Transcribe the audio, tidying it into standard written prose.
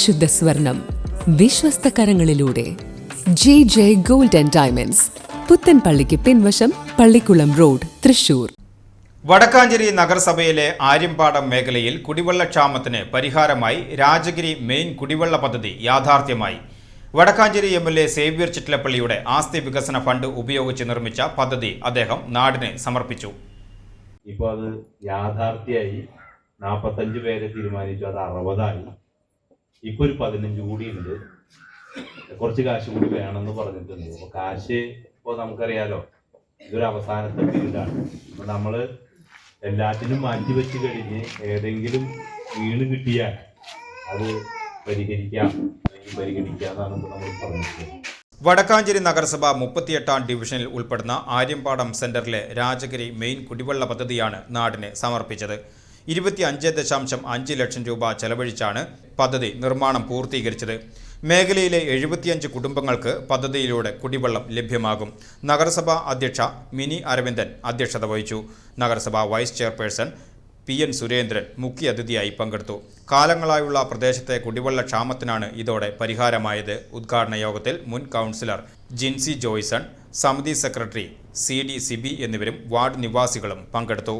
പരിശുദ്ധ സ്വർണം വിശ്വസ്ത കരങ്ങളിലൂടെ JJ Gold and Diamonds, പുത്തൻപള്ളിക്ക് പിൻവശം, പള്ളിക്കുളം റോഡ്, തൃശൂർ. വടക്കാഞ്ചേരി നഗരസഭയിലെ ആര്യമ്പാടം മേഖലയിൽ കുടിവെള്ളക്ഷാമത്തിന് പരിഹാരമായി രാജഗിരി മെയിൻ കുടിവെള്ള പദ്ധതി യാഥാർത്ഥ്യമായി. വടക്കാഞ്ചേരി MLA സേവ്യർ ചിറ്റലപ്പള്ളിയുടെ ആസ്തി വികസന ഫണ്ട് ഉപയോഗിച്ച് നിർമ്മിച്ച പദ്ധതി അദ്ദേഹം നാടിന് സമർപ്പിച്ചു. ഇപ്പോൾ അത് യാഥാർത്ഥ്യമായി. 45 പേരെ തീരുമാനിച്ചു, അത് 60ആയി. ഇപ്പോൾ ഒരു 15 കൂടിയുണ്ട്. കുറച്ച് കാശ് കൂടി വേണമെന്ന് പറഞ്ഞിട്ടുണ്ട്. അപ്പോൾ കാശ് ഇപ്പോൾ നമുക്കറിയാലോ, ഇതൊരു അവസാനത്തെ പീരീഡാണ്. അപ്പോൾ നമ്മൾ എല്ലാറ്റിനും മാറ്റിവെച്ച് കഴിഞ്ഞ് ഏതെങ്കിലും വീണ് കിട്ടിയാൽ അത് പരിഗണിക്കാമെന്നാണ് ഇപ്പോൾ നമ്മൾ പറഞ്ഞിട്ടുള്ളത്. വടക്കാഞ്ചേരി നഗരസഭ 38ാം ഡിവിഷനിൽ ഉൾപ്പെടുന്ന ആര്യമ്പാടം സെന്ററിലെ രാജഗിരി മെയിൻ കുടിവെള്ള പദ്ധതിയാണ് നാടിന് സമർപ്പിച്ചത്. 25.5 ലക്ഷം രൂപ ചെലവഴിച്ചാണ് പദ്ധതി നിർമ്മാണം പൂർത്തീകരിച്ചത്. മേഖലയിലെ 75 കുടുംബങ്ങൾക്ക് പദ്ധതിയിലൂടെ കുടിവെള്ളം ലഭ്യമാകും. നഗരസഭാ അധ്യക്ഷ മിനി അരവിന്ദൻ അധ്യക്ഷത വഹിച്ചു. നഗരസഭാ വൈസ് ചെയർപേഴ്സൺ PN സുരേന്ദ്രൻ മുഖ്യ അതിഥിയായി പങ്കെടുത്തു. കാലങ്ങളായുള്ള പ്രദേശത്തെ കുടിവെള്ള ക്ഷാമത്തിനാണ് ഇതോടെ പരിഹാരമായത്. ഉദ്ഘാടന യോഗത്തിൽ മുൻ കൗൺസിലർ ജിൻസി ജോയ്സൺ, സമിതി സെക്രട്ടറി CD സിബി എന്നിവരും വാർഡ് നിവാസികളും പങ്കെടുത്തു.